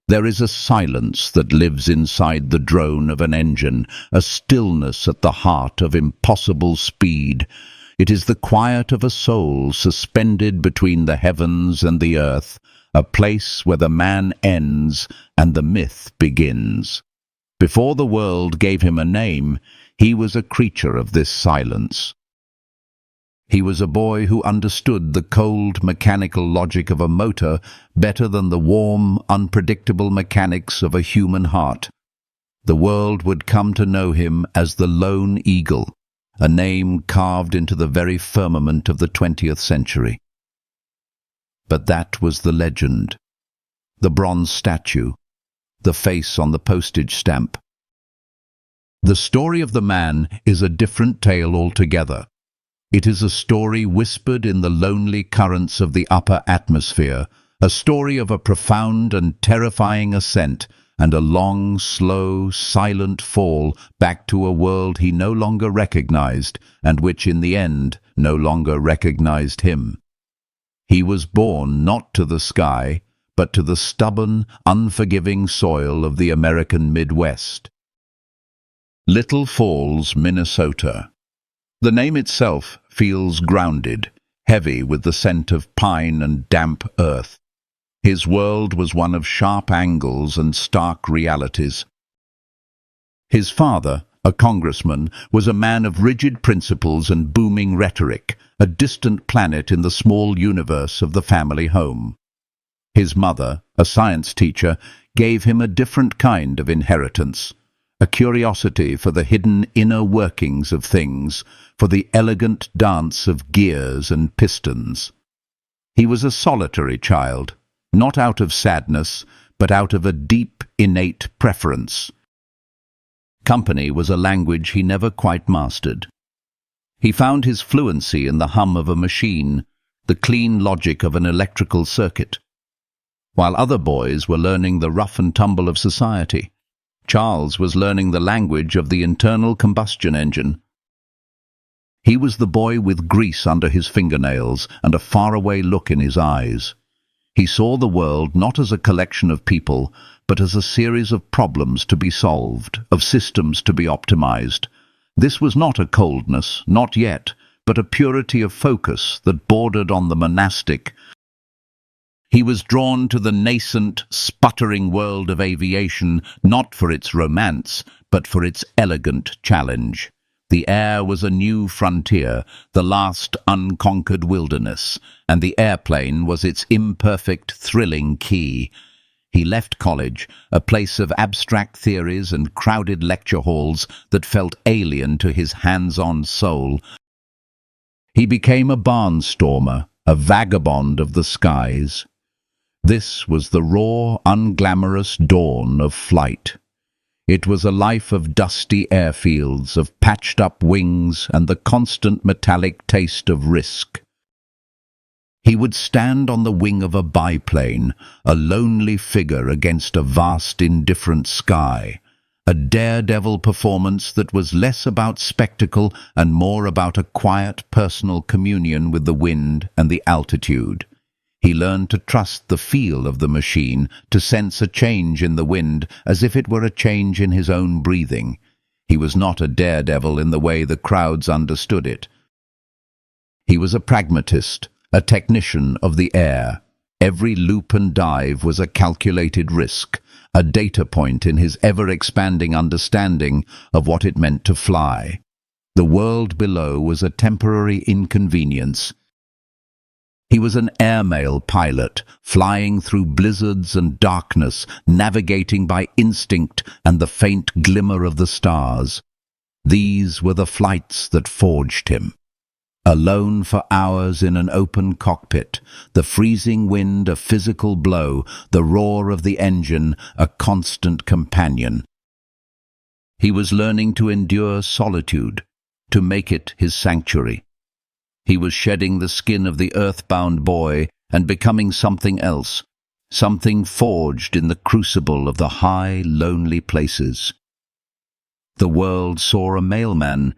There is a silence that lives inside the drone of an engine, a stillness at the heart of impossible speed. It is the quiet of a soul suspended between the heavens and the earth, a place where the man ends and the myth begins. Before the world gave him a name, he was a creature of this silence. He was a boy who understood the cold, mechanical logic of a motor better than the warm, unpredictable mechanics of a human heart. The world would come to know him as the Lone Eagle, a name carved into the very firmament of the 20th century. But that was the legend, the bronze statue, the face on the postage stamp. The story of the man is a different tale altogether. It is a story whispered in the lonely currents of the upper atmosphere, a story of a profound and terrifying ascent and a long, slow, silent fall back to a world he no longer recognized and which in the end no longer recognized him. He was born not to the sky, but to the stubborn, unforgiving soil of the American Midwest. Little Falls, Minnesota. The name itself feels grounded, heavy with the scent of pine and damp earth. His world was one of sharp angles and stark realities. His father, a congressman, was a man of rigid principles and booming rhetoric, a distant planet in the small universe of the family home. His mother, a science teacher, gave him a different kind of inheritance, a curiosity for the hidden inner workings of things, for the elegant dance of gears and pistons. He was a solitary child, not out of sadness, but out of a deep, innate preference. Company was a language he never quite mastered. He found his fluency in the hum of a machine, the clean logic of an electrical circuit. While other boys were learning the rough and tumble of society, Charles was learning the language of the internal combustion engine. He was the boy with grease under his fingernails and a faraway look in his eyes. He saw the world not as a collection of people, but as a series of problems to be solved, of systems to be optimized. This was not a coldness, not yet, but a purity of focus that bordered on the monastic. He was drawn to the nascent, sputtering world of aviation, not for its romance, but for its elegant challenge. The air was a new frontier, the last unconquered wilderness, and the airplane was its imperfect, thrilling key. He left college, a place of abstract theories and crowded lecture halls that felt alien to his hands-on soul. He became a barnstormer, a vagabond of the skies. This was the raw, unglamorous dawn of flight. It was a life of dusty airfields, of patched-up wings, and the constant metallic taste of risk. He would stand on the wing of a biplane, a lonely figure against a vast, indifferent sky, a daredevil performance that was less about spectacle and more about a quiet, personal communion with the wind and the altitude. He learned to trust the feel of the machine, to sense a change in the wind as if it were a change in his own breathing. He was not a daredevil in the way the crowds understood it. He was a pragmatist, a technician of the air. Every loop and dive was a calculated risk, a data point in his ever-expanding understanding of what it meant to fly. The world below was a temporary inconvenience. He was an airmail pilot, flying through blizzards and darkness, navigating by instinct and the faint glimmer of the stars. These were the flights that forged him. Alone for hours in an open cockpit, the freezing wind a physical blow, the roar of the engine a constant companion. He was learning to endure solitude, to make it his sanctuary. He was shedding the skin of the earthbound boy and becoming something else, something forged in the crucible of the high, lonely places. The world saw a mailman,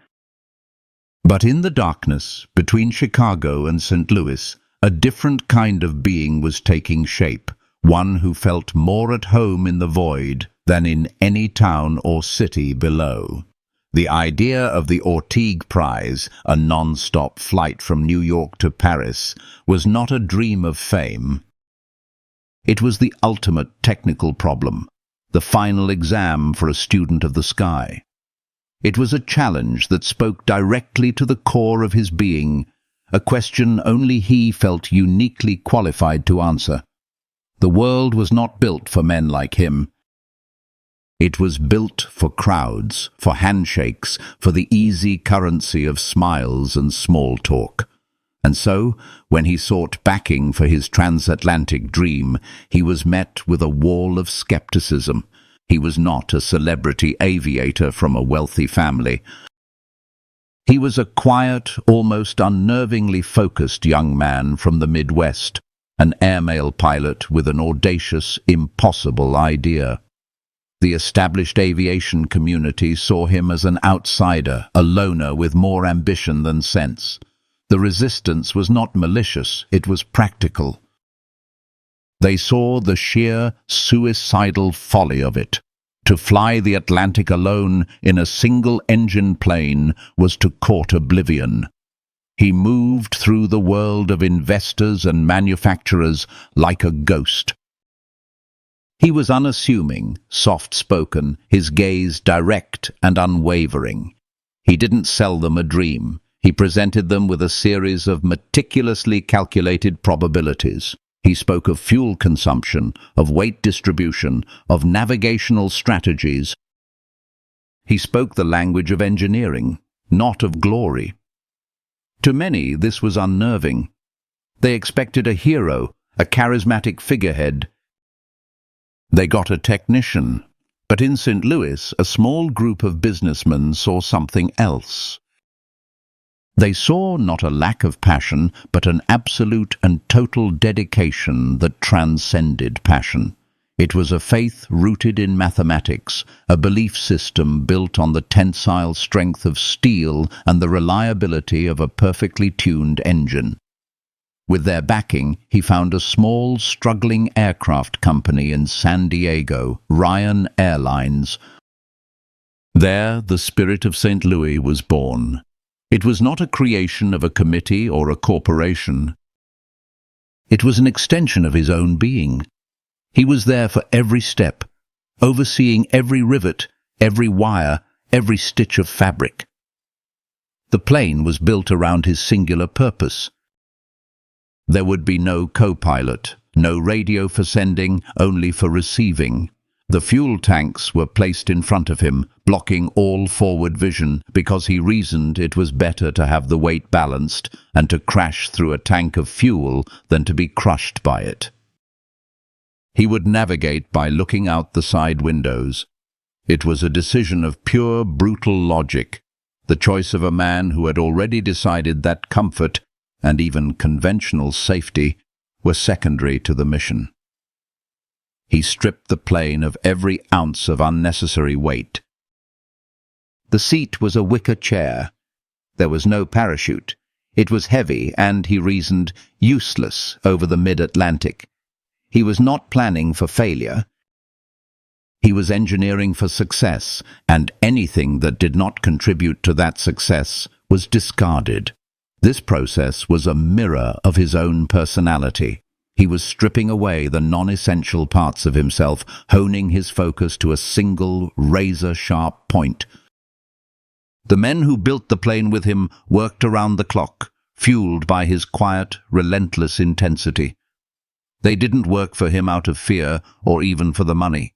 but in the darkness, between Chicago and St. Louis, a different kind of being was taking shape, one who felt more at home in the void than in any town or city below. The idea of the Orteig Prize, a non-stop flight from New York to Paris, was not a dream of fame. It was the ultimate technical problem, the final exam for a student of the sky. It was a challenge that spoke directly to the core of his being, a question only he felt uniquely qualified to answer. The world was not built for men like him. It was built for crowds, for handshakes, for the easy currency of smiles and small talk. And so, when he sought backing for his transatlantic dream, he was met with a wall of skepticism. He was not a celebrity aviator from a wealthy family. He was a quiet, almost unnervingly focused young man from the Midwest, an airmail pilot with an audacious, impossible idea. The established aviation community saw him as an outsider, a loner with more ambition than sense. The resistance was not malicious, it was practical. They saw the sheer, suicidal folly of it. To fly the Atlantic alone in a single-engine plane was to court oblivion. He moved through the world of investors and manufacturers like a ghost. He was unassuming, soft-spoken, his gaze direct and unwavering. He didn't sell them a dream. He presented them with a series of meticulously calculated probabilities. He spoke of fuel consumption, of weight distribution, of navigational strategies. He spoke the language of engineering, not of glory. To many, this was unnerving. They expected a hero, a charismatic figurehead. They got a technician. But in St. Louis, a small group of businessmen saw something else. They saw not a lack of passion, but an absolute and total dedication that transcended passion. It was a faith rooted in mathematics, a belief system built on the tensile strength of steel and the reliability of a perfectly tuned engine. With their backing, he found a small, struggling aircraft company in San Diego, Ryan Airlines. There, the spirit of St. Louis was born. It was not a creation of a committee or a corporation. It was an extension of his own being. He was there for every step, overseeing every rivet, every wire, every stitch of fabric. The plane was built around his singular purpose. There would be no co-pilot, no radio for sending, only for receiving. The fuel tanks were placed in front of him, blocking all forward vision, because he reasoned it was better to have the weight balanced and to crash through a tank of fuel than to be crushed by it. He would navigate by looking out the side windows. It was a decision of pure, brutal logic, the choice of a man who had already decided that comfort and even conventional safety were secondary to the mission. He stripped the plane of every ounce of unnecessary weight. The seat was a wicker chair. There was no parachute. It was heavy and, he reasoned, useless over the mid-Atlantic. He was not planning for failure. He was engineering for success, and anything that did not contribute to that success was discarded. This process was a mirror of his own personality. He was stripping away the non-essential parts of himself, honing his focus to a single, razor-sharp point. The men who built the plane with him worked around the clock, fueled by his quiet, relentless intensity. They didn't work for him out of fear or even for the money.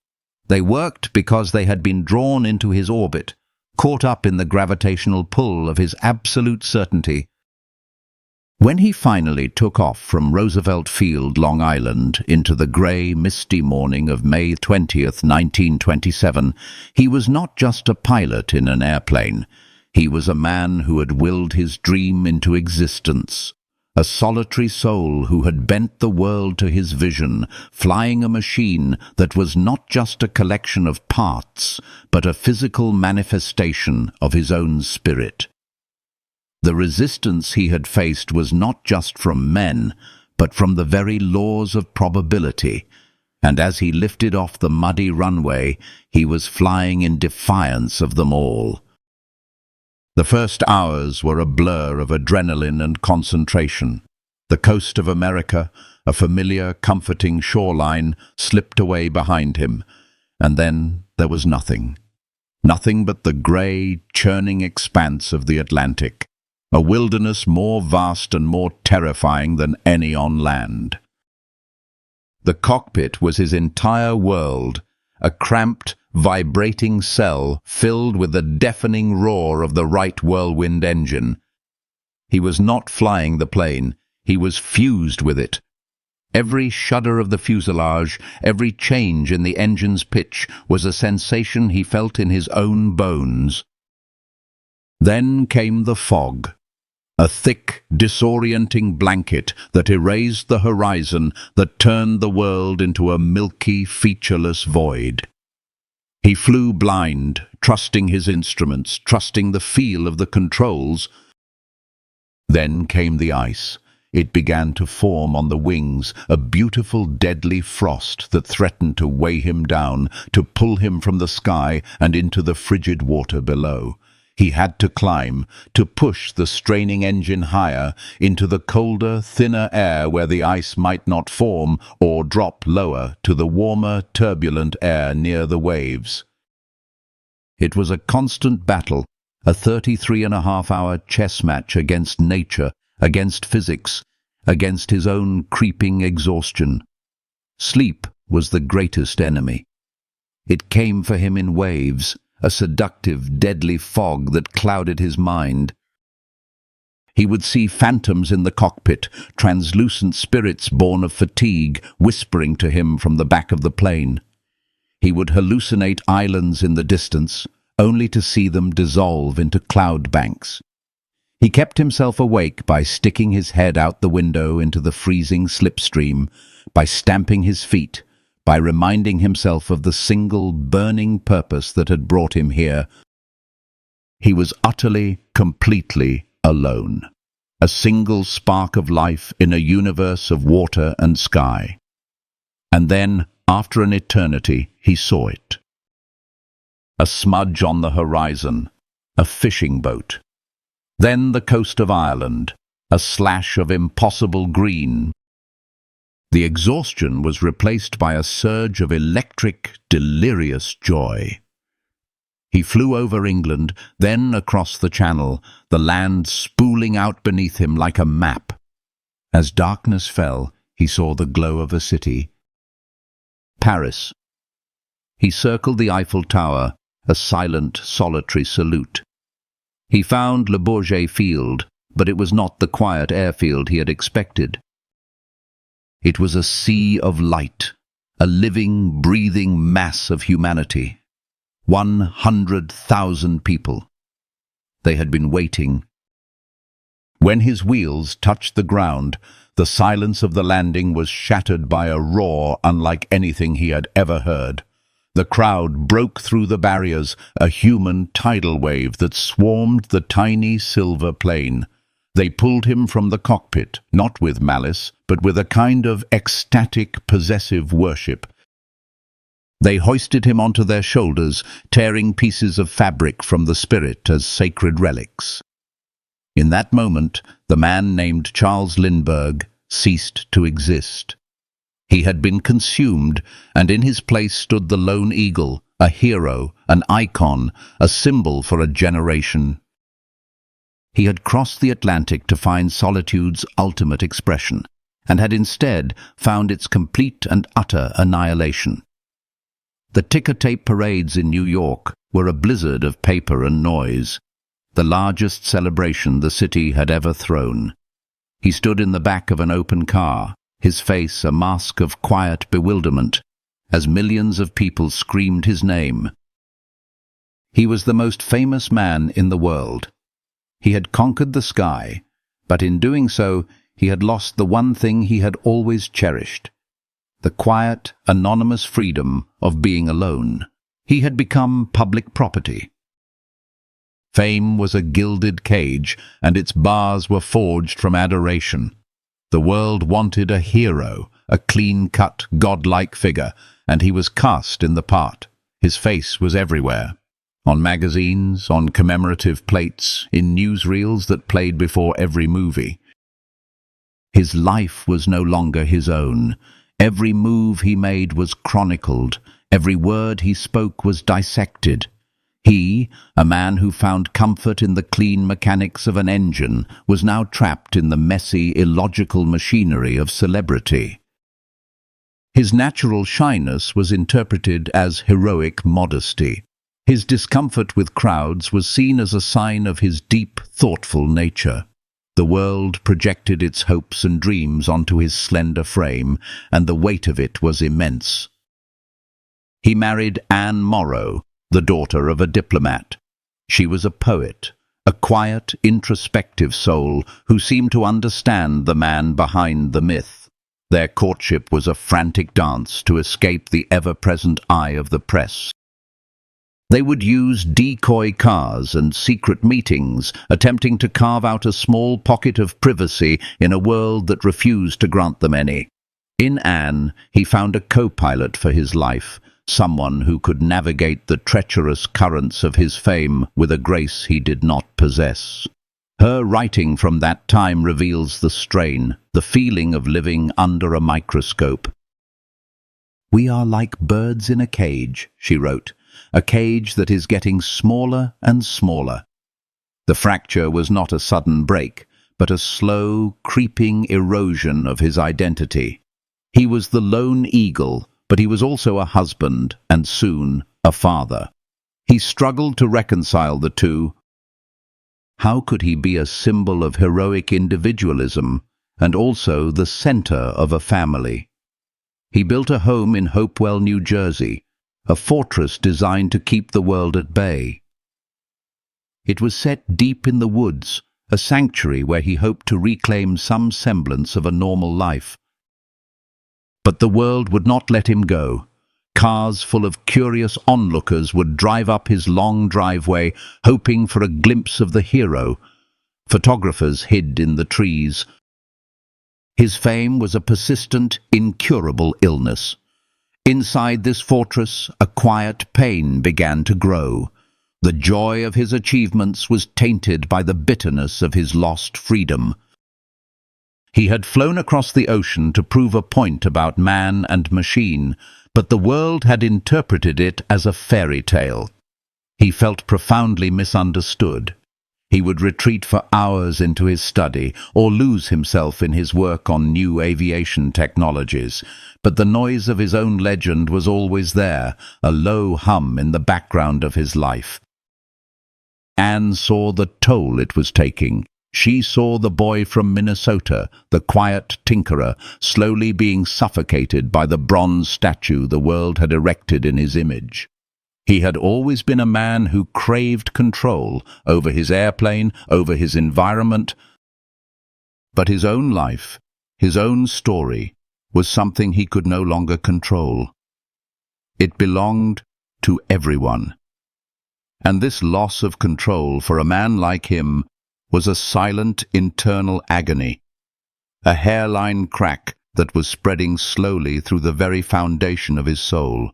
They worked because they had been drawn into his orbit, caught up in the gravitational pull of his absolute certainty. When he finally took off from Roosevelt Field, Long Island, into the grey, misty morning of May 20th, 1927, he was not just a pilot in an airplane. He was a man who had willed his dream into existence, a solitary soul who had bent the world to his vision, flying a machine that was not just a collection of parts, but a physical manifestation of his own spirit. The resistance he had faced was not just from men, but from the very laws of probability. and as he lifted off the muddy runway, he was flying in defiance of them all. The first hours were a blur of adrenaline and concentration. The coast of America, a familiar, comforting shoreline, slipped away behind him, and then there was nothing. Nothing but the grey, churning expanse of the Atlantic, a wilderness more vast and more terrifying than any on land. The cockpit was his entire world, a cramped, vibrating cell filled with the deafening roar of the right whirlwind engine. He was not flying the plane, he was fused with it. Every shudder of the fuselage, every change in the engine's pitch was a sensation he felt in his own bones. Then came the fog, a thick, disorienting blanket that erased the horizon, that turned the world into a milky, featureless void. He flew blind, trusting his instruments, trusting the feel of the controls. Then came the ice. It began to form on the wings, a beautiful, deadly frost that threatened to weigh him down, to pull him from the sky and into the frigid water below. He had to climb, to push the straining engine higher, into the colder, thinner air where the ice might not form, or drop lower to the warmer, turbulent air near the waves. It was a constant battle, a 33-and-a-half-hour chess match against nature, against physics, against his own creeping exhaustion. Sleep was the greatest enemy. It came for him in waves, a seductive, deadly fog that clouded his mind. He would see phantoms in the cockpit, translucent spirits born of fatigue, whispering to him from the back of the plane. He would hallucinate islands in the distance, only to see them dissolve into cloud banks. He kept himself awake by sticking his head out the window into the freezing slipstream, by stamping his feet, by reminding himself of the single burning purpose that had brought him here. He was utterly, completely alone, a single spark of life in a universe of water and sky. And then, after an eternity, he saw it. A smudge on the horizon, a fishing boat. Then the coast of Ireland, a slash of impossible green. The exhaustion was replaced by a surge of electric, delirious joy. He flew over England, then across the Channel, the land spooling out beneath him like a map. As darkness fell, he saw the glow of a city. Paris. He circled the Eiffel Tower, a silent, solitary salute. He found Le Bourget Field, but it was not the quiet airfield he had expected. It was a sea of light, a living, breathing mass of humanity. 100,000 people. They had been waiting. When his wheels touched the ground, the silence of the landing was shattered by a roar unlike anything he had ever heard. The crowd broke through the barriers, a human tidal wave that swarmed the tiny silver plane. They pulled him from the cockpit, not with malice, but with a kind of ecstatic, possessive worship. They hoisted him onto their shoulders, tearing pieces of fabric from the spirit as sacred relics. In that moment, the man named Charles Lindbergh ceased to exist. He had been consumed, and in his place stood the lone eagle, a hero, an icon, a symbol for a generation. He had crossed the Atlantic to find solitude's ultimate expression, and had instead found its complete and utter annihilation. The ticker-tape parades in New York were a blizzard of paper and noise, the largest celebration the city had ever thrown. He stood in the back of an open car, his face a mask of quiet bewilderment, as millions of people screamed his name. He was the most famous man in the world. He had conquered the sky, but in doing so, he had lost the one thing he had always cherished, the quiet, anonymous freedom of being alone. He had become public property. Fame was a gilded cage, and its bars were forged from adoration. The world wanted a hero, a clean-cut, godlike figure, and he was cast in the part. His face was everywhere. On magazines, on commemorative plates, in newsreels that played before every movie. His life was no longer his own. Every move he made was chronicled. Every word he spoke was dissected. He, a man who found comfort in the clean mechanics of an engine, was now trapped in the messy, illogical machinery of celebrity. His natural shyness was interpreted as heroic modesty. His discomfort with crowds was seen as a sign of his deep, thoughtful nature. The world projected its hopes and dreams onto his slender frame, and the weight of it was immense. He married Anne Morrow, the daughter of a diplomat. She was a poet, a quiet, introspective soul who seemed to understand the man behind the myth. Their courtship was a frantic dance to escape the ever-present eye of the press. They would use decoy cars and secret meetings, attempting to carve out a small pocket of privacy in a world that refused to grant them any. In Anne, he found a co-pilot for his life, someone who could navigate the treacherous currents of his fame with a grace he did not possess. Her writing from that time reveals the strain, the feeling of living under a microscope. "We are like birds in a cage," she wrote, "a cage that is getting smaller and smaller." The fracture was not a sudden break, but a slow, creeping erosion of his identity. He was the lone eagle, but he was also a husband and soon a father. He struggled to reconcile the two. How could he be a symbol of heroic individualism and also the center of a family? He built a home in Hopewell, New Jersey, a fortress designed to keep the world at bay. It was set deep in the woods, a sanctuary where he hoped to reclaim some semblance of a normal life. But the world would not let him go. Cars full of curious onlookers would drive up his long driveway, hoping for a glimpse of the hero. Photographers hid in the trees. His fame was a persistent, incurable illness. Inside this fortress, a quiet pain began to grow. The joy of his achievements was tainted by the bitterness of his lost freedom. He had flown across the ocean to prove a point about man and machine, but the world had interpreted it as a fairy tale. He felt profoundly misunderstood. He would retreat for hours into his study or lose himself in his work on new aviation technologies, but the noise of his own legend was always there, a low hum in the background of his life. Anne saw the toll it was taking. She saw the boy from Minnesota, the quiet tinkerer, slowly being suffocated by the bronze statue the world had erected in his image. He had always been a man who craved control over his airplane, over his environment, but his own life, his own story, was something he could no longer control. It belonged to everyone. And this loss of control for a man like him was a silent internal agony, a hairline crack that was spreading slowly through the very foundation of his soul.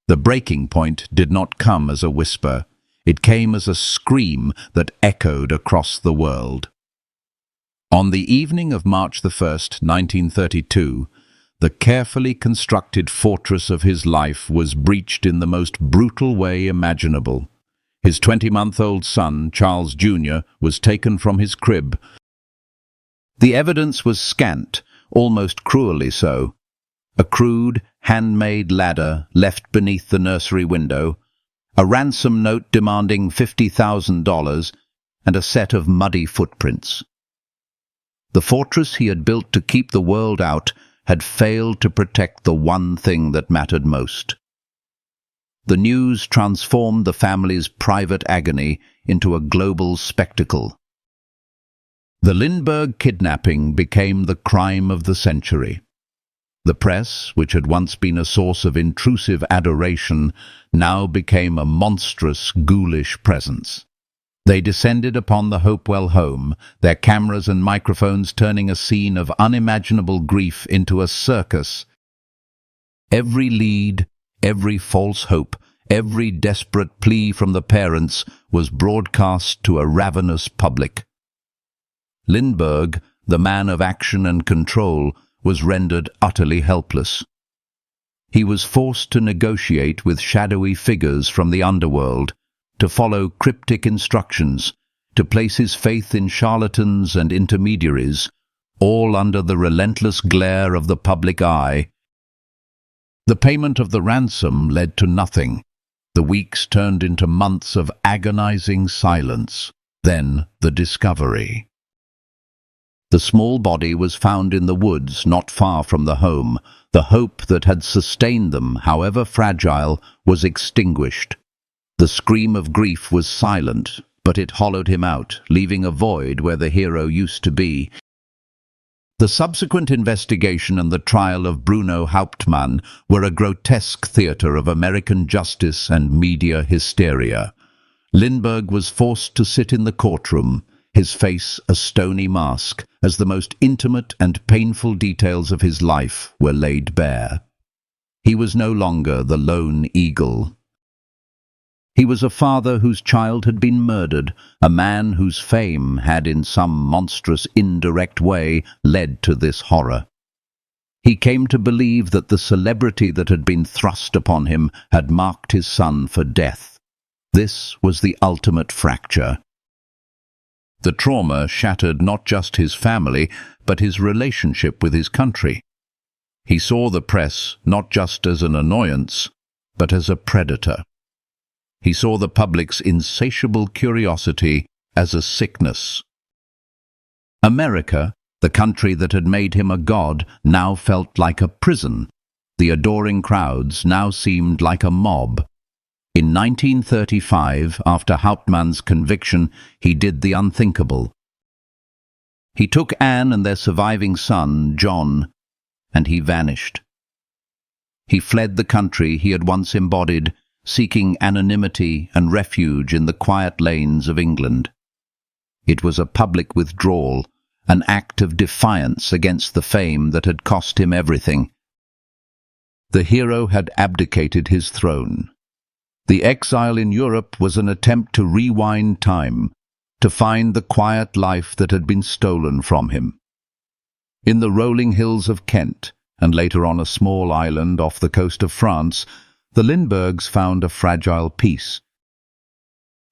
The breaking point did not come as a whisper. It came as a scream that echoed across the world. On the evening of March 1st, 1932, the carefully constructed fortress of his life was breached in the most brutal way imaginable. His 20-month-old son, Charles Jr., was taken from his crib. The evidence was scant, almost cruelly so. A crude, handmade ladder left beneath the nursery window, a ransom note demanding $50,000, and a set of muddy footprints. The fortress he had built to keep the world out had failed to protect the one thing that mattered most. The news transformed the family's private agony into a global spectacle. The Lindbergh kidnapping became the crime of the century. The press, which had once been a source of intrusive adoration, now became a monstrous, ghoulish presence. They descended upon the Hopewell home, their cameras and microphones turning a scene of unimaginable grief into a circus. Every lead, every false hope, every desperate plea from the parents was broadcast to a ravenous public. Lindbergh, the man of action and control, was rendered utterly helpless. He was forced to negotiate with shadowy figures from the underworld, to follow cryptic instructions, to place his faith in charlatans and intermediaries, all under the relentless glare of the public eye. The payment of the ransom led to nothing. The weeks turned into months of agonizing silence. Then the discovery. The small body was found in the woods not far from the home. The hope that had sustained them, however fragile, was extinguished. The scream of grief was silent, but it hollowed him out, leaving a void where the hero used to be. The subsequent investigation and the trial of Bruno Hauptmann were a grotesque theatre of American justice and media hysteria. Lindbergh was forced to sit in the courtroom, his face a stony mask, as the most intimate and painful details of his life were laid bare. He was no longer the lone eagle. He was a father whose child had been murdered, a man whose fame had in some monstrous indirect way led to this horror. He came to believe that the celebrity that had been thrust upon him had marked his son for death. This was the ultimate fracture. The trauma shattered not just his family, but his relationship with his country. He saw the press not just as an annoyance, but as a predator. He saw the public's insatiable curiosity as a sickness. America, the country that had made him a god, now felt like a prison. The adoring crowds now seemed like a mob. In 1935, after Hauptmann's conviction, he did the unthinkable. He took Anne and their surviving son, John, and he vanished. He fled the country he had once embodied, seeking anonymity and refuge in the quiet lanes of England. It was a public withdrawal, an act of defiance against the fame that had cost him everything. The hero had abdicated his throne. The exile in Europe was an attempt to rewind time, to find the quiet life that had been stolen from him. In the rolling hills of Kent, and later on a small island off the coast of France, the Lindberghs found a fragile peace.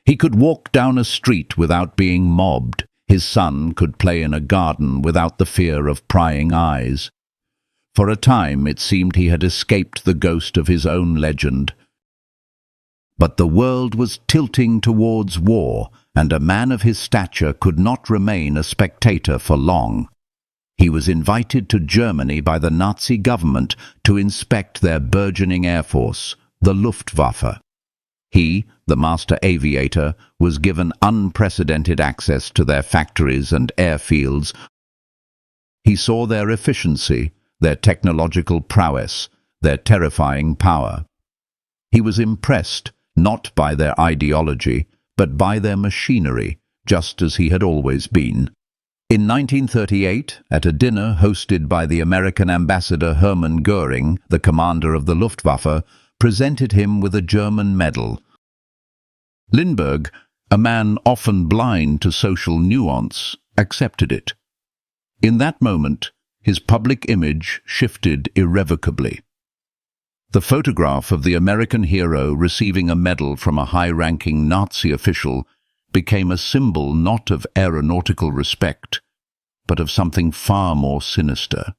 He could walk down a street without being mobbed. His son could play in a garden without the fear of prying eyes. For a time it seemed he had escaped the ghost of his own legend. But the world was tilting towards war, and a man of his stature could not remain a spectator for long. He was invited to Germany by the Nazi government to inspect their burgeoning air force, the Luftwaffe. He, the master aviator, was given unprecedented access to their factories and airfields. He saw their efficiency, their technological prowess, their terrifying power. He was impressed, not by their ideology, but by their machinery, just as he had always been. In 1938, at a dinner hosted by the American ambassador Hermann Göring, the commander of the Luftwaffe, presented him with a German medal. Lindbergh, a man often blind to social nuance, accepted it. In that moment, his public image shifted irrevocably. The photograph of the American hero receiving a medal from a high-ranking Nazi official became a symbol not of aeronautical respect, but of something far more sinister.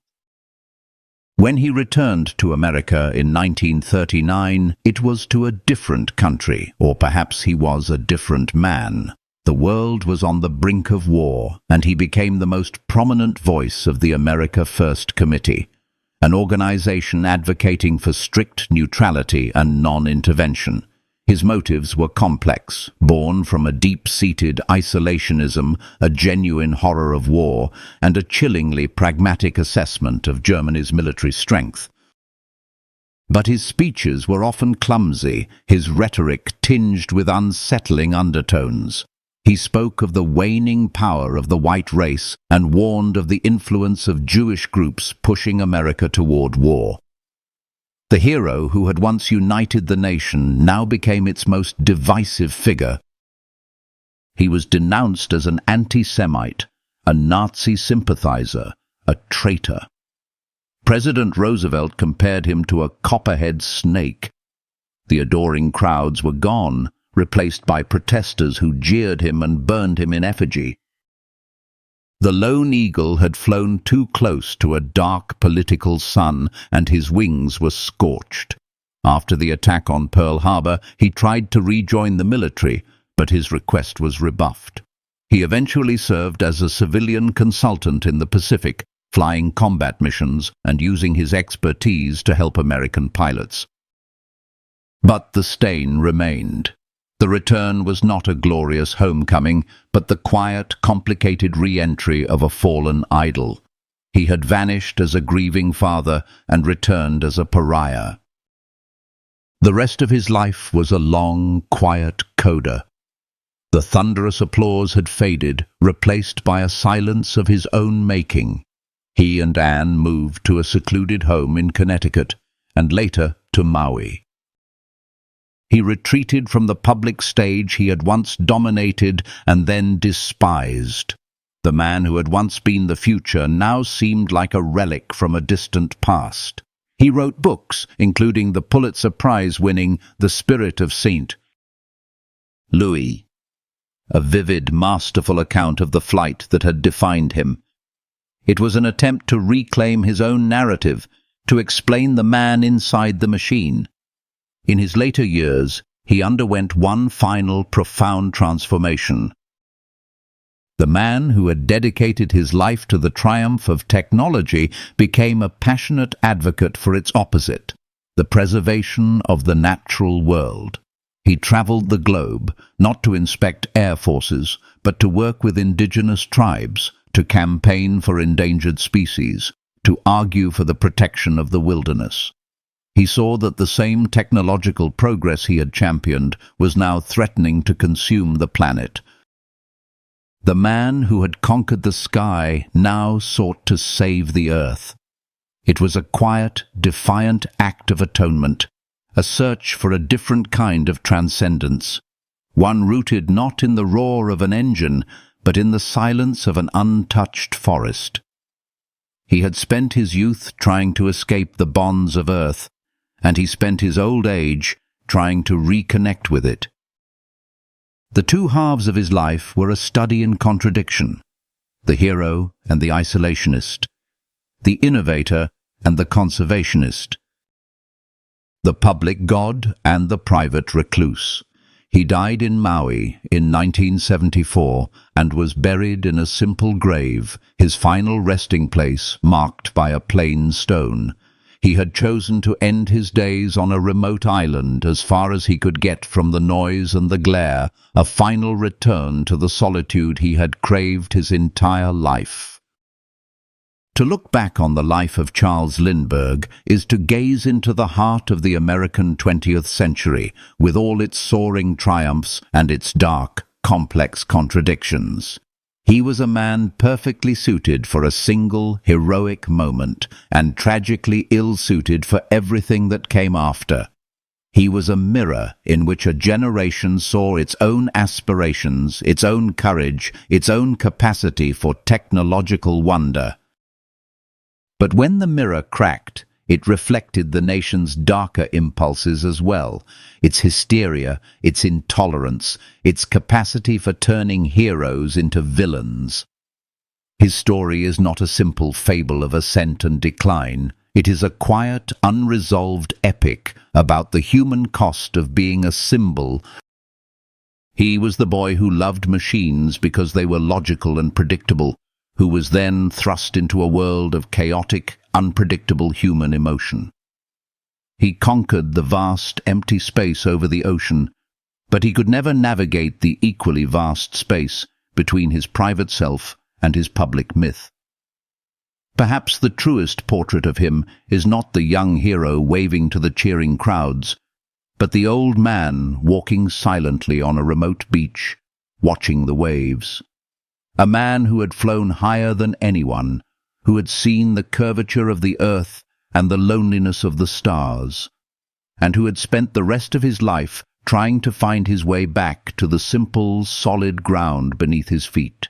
When he returned to America in 1939, it was to a different country, or perhaps he was a different man. The world was on the brink of war, and he became the most prominent voice of the America First Committee, an organization advocating for strict neutrality and non-intervention. His motives were complex, born from a deep-seated isolationism, a genuine horror of war, and a chillingly pragmatic assessment of Germany's military strength. But his speeches were often clumsy, his rhetoric tinged with unsettling undertones. He spoke of the waning power of the white race and warned of the influence of Jewish groups pushing America toward war. The hero who had once united the nation now became its most divisive figure. He was denounced as an anti-Semite, a Nazi sympathizer, a traitor. President Roosevelt compared him to a copperhead snake. The adoring crowds were gone, replaced by protesters who jeered him and burned him in effigy. The lone eagle had flown too close to a dark political sun, and his wings were scorched. After the attack on Pearl Harbor, he tried to rejoin the military, but his request was rebuffed. He eventually served as a civilian consultant in the Pacific, flying combat missions and using his expertise to help American pilots. But the stain remained. The return was not a glorious homecoming, but the quiet, complicated re-entry of a fallen idol. He had vanished as a grieving father and returned as a pariah. The rest of his life was a long, quiet coda. The thunderous applause had faded, replaced by a silence of his own making. He and Anne moved to a secluded home in Connecticut, and later to Maui. He retreated from the public stage he had once dominated and then despised. The man who had once been the future now seemed like a relic from a distant past. He wrote books, including the Pulitzer Prize-winning The Spirit of St. Louis, a vivid, masterful account of the flight that had defined him. It was an attempt to reclaim his own narrative, to explain the man inside the machine. In his later years, he underwent one final profound transformation. The man who had dedicated his life to the triumph of technology became a passionate advocate for its opposite, the preservation of the natural world. He traveled the globe, not to inspect air forces, but to work with indigenous tribes, to campaign for endangered species, to argue for the protection of the wilderness. He saw that the same technological progress he had championed was now threatening to consume the planet. The man who had conquered the sky now sought to save the earth. It was a quiet, defiant act of atonement, a search for a different kind of transcendence, one rooted not in the roar of an engine, but in the silence of an untouched forest. He had spent his youth trying to escape the bonds of earth, and he spent his old age trying to reconnect with it. The two halves of his life were a study in contradiction, the hero and the isolationist, the innovator and the conservationist, the public god and the private recluse. He died in Maui in 1974 and was buried in a simple grave, his final resting place marked by a plain stone. He had chosen to end his days on a remote island as far as he could get from the noise and the glare, a final return to the solitude he had craved his entire life. To look back on the life of Charles Lindbergh is to gaze into the heart of the American 20th century, with all its soaring triumphs and its dark, complex contradictions. He was a man perfectly suited for a single, heroic moment, and tragically ill-suited for everything that came after. He was a mirror in which a generation saw its own aspirations, its own courage, its own capacity for technological wonder. But when the mirror cracked, it reflected the nation's darker impulses as well, its hysteria, its intolerance, its capacity for turning heroes into villains. His story is not a simple fable of ascent and decline. It is a quiet, unresolved epic about the human cost of being a symbol. He was the boy who loved machines because they were logical and predictable, who was then thrust into a world of chaotic, unpredictable human emotion. He conquered the vast, empty space over the ocean, but he could never navigate the equally vast space between his private self and his public myth. Perhaps the truest portrait of him is not the young hero waving to the cheering crowds, but the old man walking silently on a remote beach, watching the waves. A man who had flown higher than anyone, who had seen the curvature of the earth and the loneliness of the stars, and who had spent the rest of his life trying to find his way back to the simple, solid ground beneath his feet.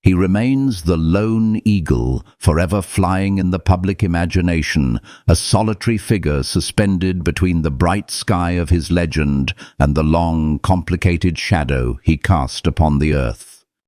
He remains the lone eagle, forever flying in the public imagination, a solitary figure suspended between the bright sky of his legend and the long, complicated shadow he cast upon the earth.